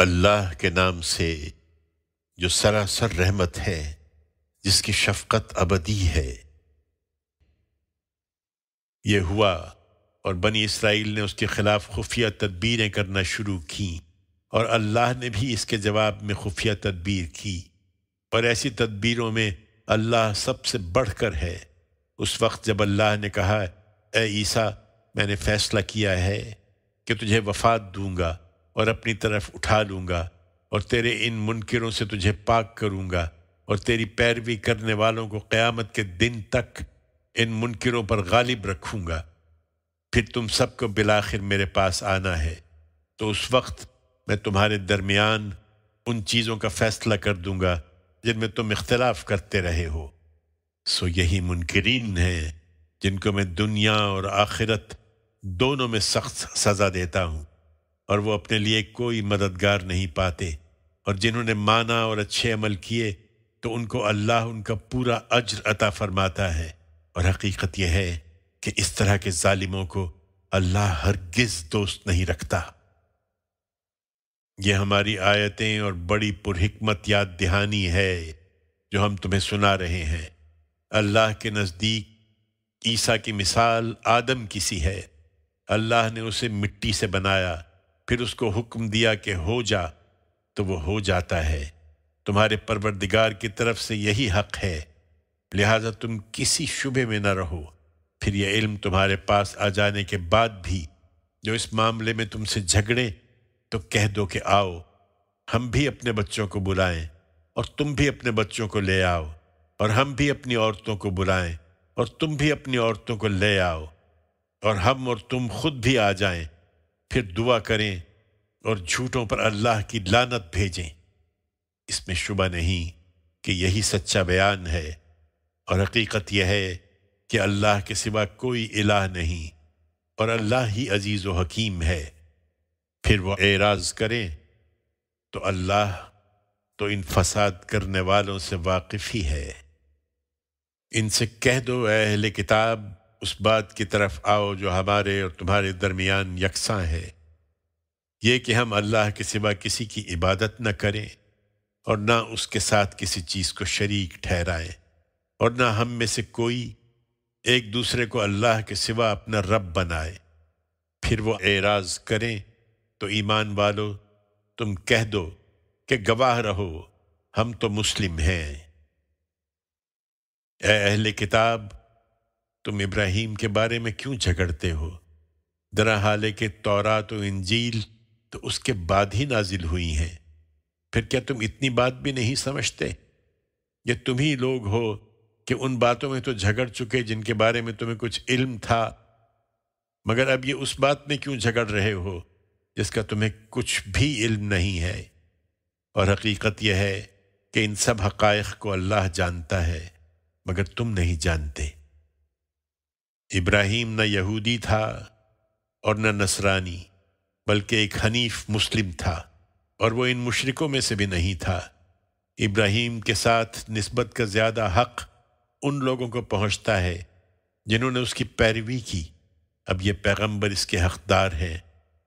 اللہ کے نام سے جو سراسر رحمت ہے، جس کی شفقت ابدی ہے۔ یہ ہوا اور بنی اسرائیل نے اس کے خلاف خفیہ تدبیریں کرنا شروع کیں، اور اللہ نے بھی اس کے جواب میں خفیہ تدبیر کی، اور ایسی تدبیروں میں اللہ سب سے بڑھ کر ہے۔ اس وقت جب اللہ نے کہا، اے عیسیٰ، میں نے فیصلہ کیا ہے کہ تجھے وفات دوں گا اور اپنی طرف اٹھا لوں گا، اور تیرے ان منکروں سے تجھے پاک کروں گا، اور تیری پیروی کرنے والوں کو قیامت کے دن تک ان منکروں پر غالب رکھوں گا، پھر تم سب کو بالآخر میرے پاس آنا ہے، تو اس وقت میں تمہارے درمیان ان چیزوں کا فیصلہ کر دوں گا جن میں تم اختلاف کرتے رہے ہو۔ سو یہی منکرین ہیں جن کو میں دنیا اور آخرت دونوں میں سخت سزا دیتا ہوں، اور وہ اپنے لیے کوئی مددگار نہیں پاتے، اور جنہوں نے مانا اور اچھے عمل کیے تو ان کو اللہ ان کا پورا اجر عطا فرماتا ہے، اور حقیقت یہ ہے کہ اس طرح کے ظالموں کو اللہ ہرگز دوست نہیں رکھتا۔ یہ ہماری آیتیں اور بڑی پرحکمت یاد دہانی ہے جو ہم تمہیں سنا رہے ہیں۔ اللہ کے نزدیک عیسیٰ کی مثال آدم کی سی ہے۔ اللہ نے اسے مٹی سے بنایا، پھر اس کو حکم دیا کہ ہو جا، تو وہ ہو جاتا ہے۔ تمہارے پروردگار کی طرف سے یہی حق ہے، لہذا تم کسی شبے میں نہ رہو۔ پھر یہ علم تمہارے پاس آ جانے کے بعد بھی جو اس معاملے میں تم سے جھگڑے تو کہہ دو کہ آؤ، ہم بھی اپنے بچوں کو بلائیں، اور تم بھی اپنے بچوں کو لے آؤ، اور ہم بھی اپنی عورتوں کو بلائیں، اور تم بھی اپنی عورتوں کو لے آؤ، اور ہم اور تم خود بھی آ جائیں، پھر دعا کریں اور جھوٹوں پر اللہ کی لعنت بھیجیں۔ اس میں شبہ نہیں کہ یہی سچا بیان ہے، اور حقیقت یہ ہے کہ اللہ کے سوا کوئی الہ نہیں، اور اللہ ہی عزیز و حکیم ہے۔ پھر وہ اعراض کریں تو اللہ تو ان فساد کرنے والوں سے واقف ہی ہے۔ ان سے کہہ دو، اے اہل کتاب، اس بات کی طرف آؤ جو ہمارے اور تمہارے درمیان یکساں ہے، یہ کہ ہم اللہ کے سوا کسی کی عبادت نہ کریں، اور نہ اس کے ساتھ کسی چیز کو شریک ٹھہرائیں، اور نہ ہم میں سے کوئی ایک دوسرے کو اللہ کے سوا اپنا رب بنائے۔ پھر وہ اعراض کریں تو ایمان والو، تم کہہ دو کہ گواہ رہو، ہم تو مسلم ہیں۔ اے اہل کتاب، تم ابراہیم کے بارے میں کیوں جھگڑتے ہو؟ درا حالے کہ تورات و انجیل تو اس کے بعد ہی نازل ہوئی ہیں۔ پھر کیا تم اتنی بات بھی نہیں سمجھتے؟ یہ تم ہی لوگ ہو کہ ان باتوں میں تو جھگڑ چکے جن کے بارے میں تمہیں کچھ علم تھا، مگر اب یہ اس بات میں کیوں جھگڑ رہے ہو جس کا تمہیں کچھ بھی علم نہیں ہے؟ اور حقیقت یہ ہے کہ ان سب حقائق کو اللہ جانتا ہے، مگر تم نہیں جانتے۔ ابراہیم نہ یہودی تھا اور نہ نصرانی، بلکہ ایک حنیف مسلم تھا، اور وہ ان مشرکوں میں سے بھی نہیں تھا۔ ابراہیم کے ساتھ نسبت کا زیادہ حق ان لوگوں کو پہنچتا ہے جنہوں نے اس کی پیروی کی۔ اب یہ پیغمبر اس کے حقدار ہیں،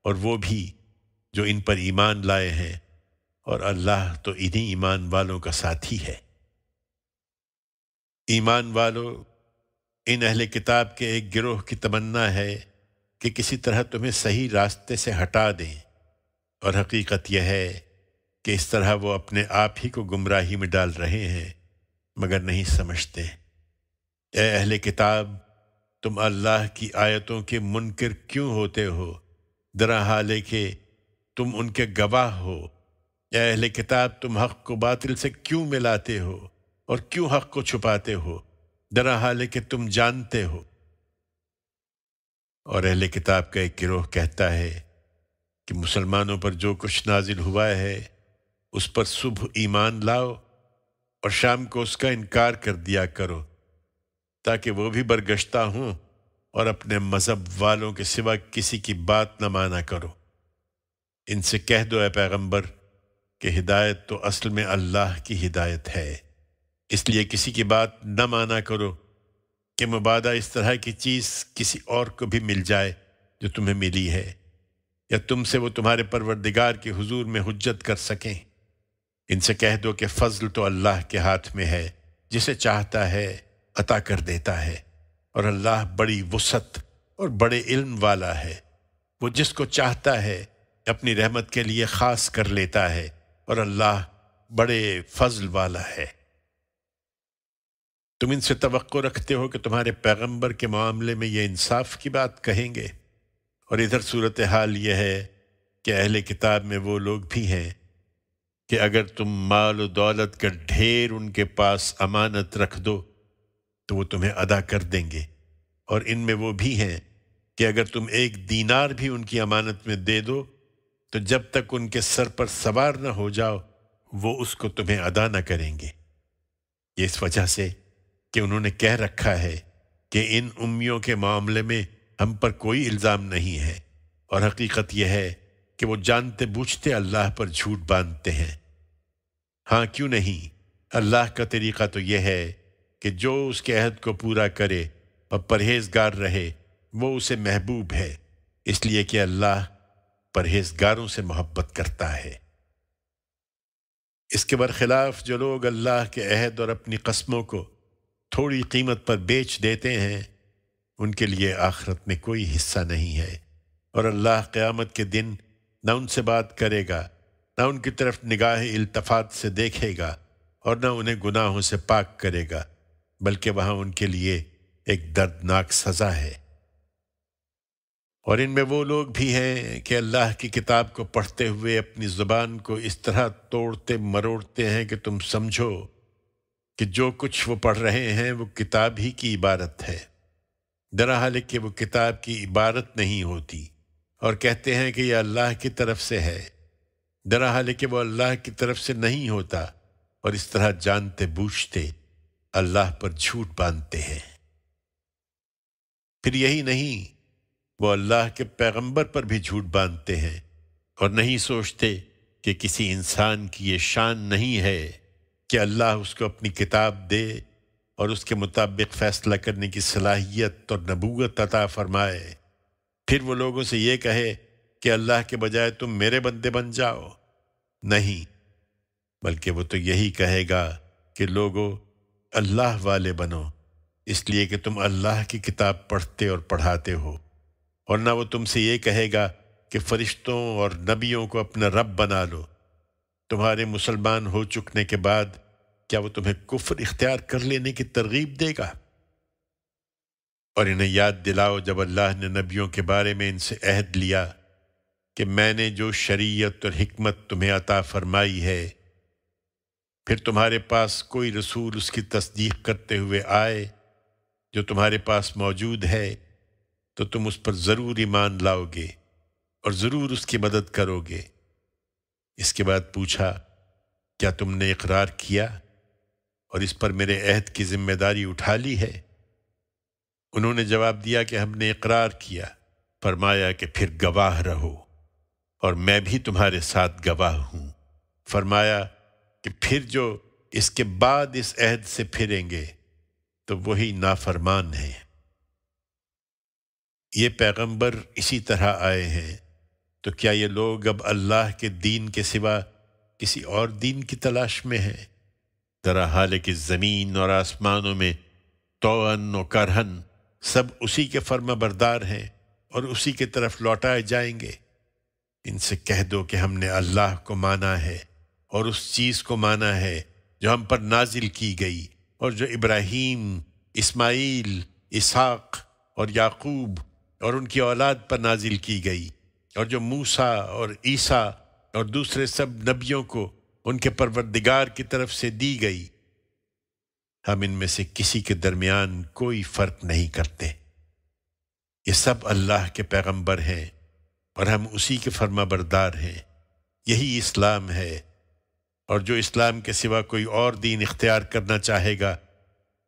اور وہ بھی جو ان پر ایمان لائے ہیں، اور اللہ تو انہی ایمان والوں کا ساتھی ہے۔ ایمان والو، ان اہل کتاب کے ایک گروہ کی تمنا ہے کہ کسی طرح تمہیں صحیح راستے سے ہٹا دیں، اور حقیقت یہ ہے کہ اس طرح وہ اپنے آپ ہی کو گمراہی میں ڈال رہے ہیں، مگر نہیں سمجھتے۔ اے اہل کتاب، تم اللہ کی آیتوں کے منکر کیوں ہوتے ہو، درا حالے کہ تم ان کے گواہ ہو؟ اے اہل کتاب، تم حق کو باطل سے کیوں ملاتے ہو، اور کیوں حق کو چھپاتے ہو، درا حالے کہ تم جانتے ہو؟ اور اہل کتاب کا ایک گروہ کہتا ہے کہ مسلمانوں پر جو کچھ نازل ہوا ہے اس پر صبح ایمان لاؤ اور شام کو اس کا انکار کر دیا کرو، تاکہ وہ بھی برگشتہ ہوں اور اپنے مذہب والوں کے سوا کسی کی بات نہ مانا کرو۔ ان سے کہہ دو، اے پیغمبر، کہ ہدایت تو اصل میں اللہ کی ہدایت ہے، اس لیے کسی کی بات نہ مانا کرو کہ مبادا اس طرح کی چیز کسی اور کو بھی مل جائے جو تمہیں ملی ہے۔ یا تم سے وہ تمہارے پروردگار کے حضور میں حجت کر سکیں۔ ان سے کہہ دو کہ فضل تو اللہ کے ہاتھ میں ہے، جسے چاہتا ہے عطا کر دیتا ہے، اور اللہ بڑی وسعت اور بڑے علم والا ہے۔ وہ جس کو چاہتا ہے اپنی رحمت کے لیے خاص کر لیتا ہے، اور اللہ بڑے فضل والا ہے۔ تم ان سے توقع رکھتے ہو کہ تمہارے پیغمبر کے معاملے میں یہ انصاف کی بات کہیں گے، اور ادھر صورتحال یہ ہے کہ اہل کتاب میں وہ لوگ بھی ہیں کہ اگر تم مال و دولت کا ڈھیر ان کے پاس امانت رکھ دو تو وہ تمہیں ادا کر دیں گے، اور ان میں وہ بھی ہیں کہ اگر تم ایک دینار بھی ان کی امانت میں دے دو تو جب تک ان کے سر پر سوار نہ ہو جاؤ وہ اس کو تمہیں ادا نہ کریں گے۔ یہ اس وجہ سے کہ انہوں نے کہہ رکھا ہے کہ ان امیوں کے معاملے میں ہم پر کوئی الزام نہیں ہے، اور حقیقت یہ ہے کہ وہ جانتے بوجھتے اللہ پر جھوٹ باندھتے ہیں۔ ہاں کیوں نہیں، اللہ کا طریقہ تو یہ ہے کہ جو اس کے عہد کو پورا کرے اور پرہیزگار رہے وہ اسے محبوب ہے، اس لیے کہ اللہ پرہیزگاروں سے محبت کرتا ہے۔ اس کے برخلاف جو لوگ اللہ کے عہد اور اپنی قسموں کو تھوڑی قیمت پر بیچ دیتے ہیں ان کے لیے آخرت میں کوئی حصہ نہیں ہے، اور اللہ قیامت کے دن نہ ان سے بات کرے گا، نہ ان کی طرف نگاہ التفات سے دیکھے گا، اور نہ انہیں گناہوں سے پاک کرے گا، بلکہ وہاں ان کے لیے ایک دردناک سزا ہے۔ اور ان میں وہ لوگ بھی ہیں کہ اللہ کی کتاب کو پڑھتے ہوئے اپنی زبان کو اس طرح توڑتے مروڑتے ہیں کہ تم سمجھو کہ جو کچھ وہ پڑھ رہے ہیں وہ کتاب ہی کی عبارت ہے، درحال کہ وہ کتاب کی عبارت نہیں ہوتی، اور کہتے ہیں کہ یہ اللہ کی طرف سے ہے، درحال کہ وہ اللہ کی طرف سے نہیں ہوتا، اور اس طرح جانتے بوجھتے اللہ پر جھوٹ باندھتے ہیں۔ پھر یہی نہیں، وہ اللہ کے پیغمبر پر بھی جھوٹ باندھتے ہیں، اور نہیں سوچتے کہ کسی انسان کی یہ شان نہیں ہے کہ اللہ اس کو اپنی کتاب دے اور اس کے مطابق فیصلہ کرنے کی صلاحیت اور نبوت عطا فرمائے، پھر وہ لوگوں سے یہ کہے کہ اللہ کے بجائے تم میرے بندے بن جاؤ۔ نہیں، بلکہ وہ تو یہی کہے گا کہ لوگو اللہ والے بنو، اس لیے کہ تم اللہ کی کتاب پڑھتے اور پڑھاتے ہو، اور نہ وہ تم سے یہ کہے گا کہ فرشتوں اور نبیوں کو اپنا رب بنا لو۔ تمہارے مسلمان ہو چکنے کے بعد کیا وہ تمہیں کفر اختیار کر لینے کی ترغیب دے گا؟ اور انہیں یاد دلاؤ جب اللہ نے نبیوں کے بارے میں ان سے عہد لیا کہ میں نے جو شریعت اور حکمت تمہیں عطا فرمائی ہے، پھر تمہارے پاس کوئی رسول اس کی تصدیق کرتے ہوئے آئے جو تمہارے پاس موجود ہے تو تم اس پر ضرور ایمان لاؤ گے اور ضرور اس کی مدد کرو گے۔ اس کے بعد پوچھا، کیا تم نے اقرار کیا اور اس پر میرے عہد کی ذمہ داری اٹھا لی ہے؟ انہوں نے جواب دیا کہ ہم نے اقرار کیا۔ فرمایا کہ پھر گواہ رہو، اور میں بھی تمہارے ساتھ گواہ ہوں۔ فرمایا کہ پھر جو اس کے بعد اس عہد سے پھریں گے تو وہی نافرمان ہیں۔ یہ پیغمبر اسی طرح آئے ہیں، تو کیا یہ لوگ اب اللہ کے دین کے سوا کسی اور دین کی تلاش میں ہیں؟ درحال کہ زمین اور آسمانوں میں طوعاً و کرہن سب اسی کے فرما بردار ہیں اور اسی کی طرف لوٹائے جائیں گے۔ ان سے کہہ دو کہ ہم نے اللہ کو مانا ہے اور اس چیز کو مانا ہے جو ہم پر نازل کی گئی اور جو ابراہیم، اسماعیل، اسحاق اور یعقوب اور ان کی اولاد پر نازل کی گئی، اور جو موسیٰ اور عیسیٰ اور دوسرے سب نبیوں کو ان کے پروردگار کی طرف سے دی گئی۔ ہم ان میں سے کسی کے درمیان کوئی فرق نہیں کرتے۔ یہ سب اللہ کے پیغمبر ہیں اور ہم اسی کے فرما بردار ہیں۔ یہی اسلام ہے، اور جو اسلام کے سوا کوئی اور دین اختیار کرنا چاہے گا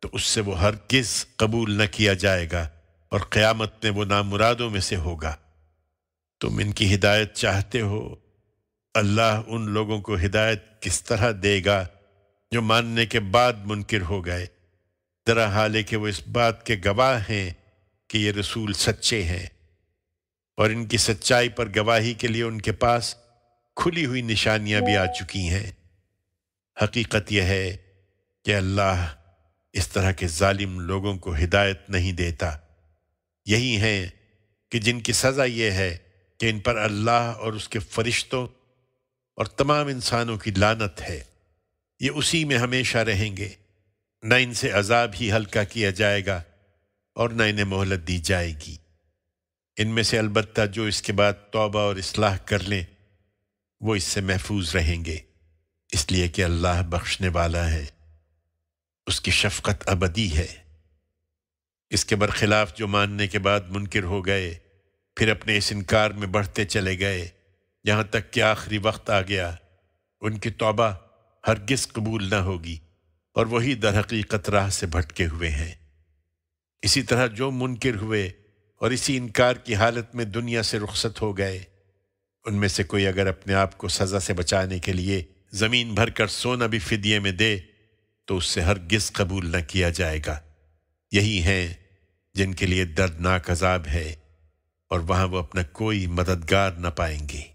تو اس سے وہ ہرگز قبول نہ کیا جائے گا، اور قیامت میں وہ نامرادوں میں سے ہوگا۔ تم ان کی ہدایت چاہتے ہو، اللہ ان لوگوں کو ہدایت کس طرح دے گا جو ماننے کے بعد منکر ہو گئے، درحال کہ وہ اس بات کے گواہ ہیں کہ یہ رسول سچے ہیں۔ اور ان کی سچائی پر گواہی کے لیے ان کے پاس کھلی ہوئی نشانیاں بھی آ چکی ہیں۔ حقیقت یہ ہے کہ اللہ اس طرح کے ظالم لوگوں کو ہدایت نہیں دیتا۔ یہی ہیں کہ جن کی سزا یہ ہے کہ ان پر اللہ اور اس کے فرشتوں اور تمام انسانوں کی لعنت ہے۔ یہ اسی میں ہمیشہ رہیں گے، نہ ان سے عذاب ہی ہلکا کیا جائے گا اور نہ انہیں مہلت دی جائے گی۔ ان میں سے البتہ جو اس کے بعد توبہ اور اصلاح کر لیں وہ اس سے محفوظ رہیں گے، اس لیے کہ اللہ بخشنے والا ہے، اس کی شفقت ابدی ہے۔ اس کے برخلاف جو ماننے کے بعد منکر ہو گئے، پھر اپنے اس انکار میں بڑھتے چلے گئے یہاں تک کہ آخری وقت آ گیا، ان کی توبہ ہرگز قبول نہ ہوگی اور وہی در حقیقت راہ سے بھٹکے ہوئے ہیں۔ اسی طرح جو منکر ہوئے اور اسی انکار کی حالت میں دنیا سے رخصت ہو گئے، ان میں سے کوئی اگر اپنے آپ کو سزا سے بچانے کے لیے زمین بھر کر سونا بھی فدیے میں دے تو اس سے ہرگز قبول نہ کیا جائے گا۔ یہی ہیں جن کے لیے دردناک عذاب ہے اور وہاں وہ اپنا کوئی مددگار نہ پائیں گے۔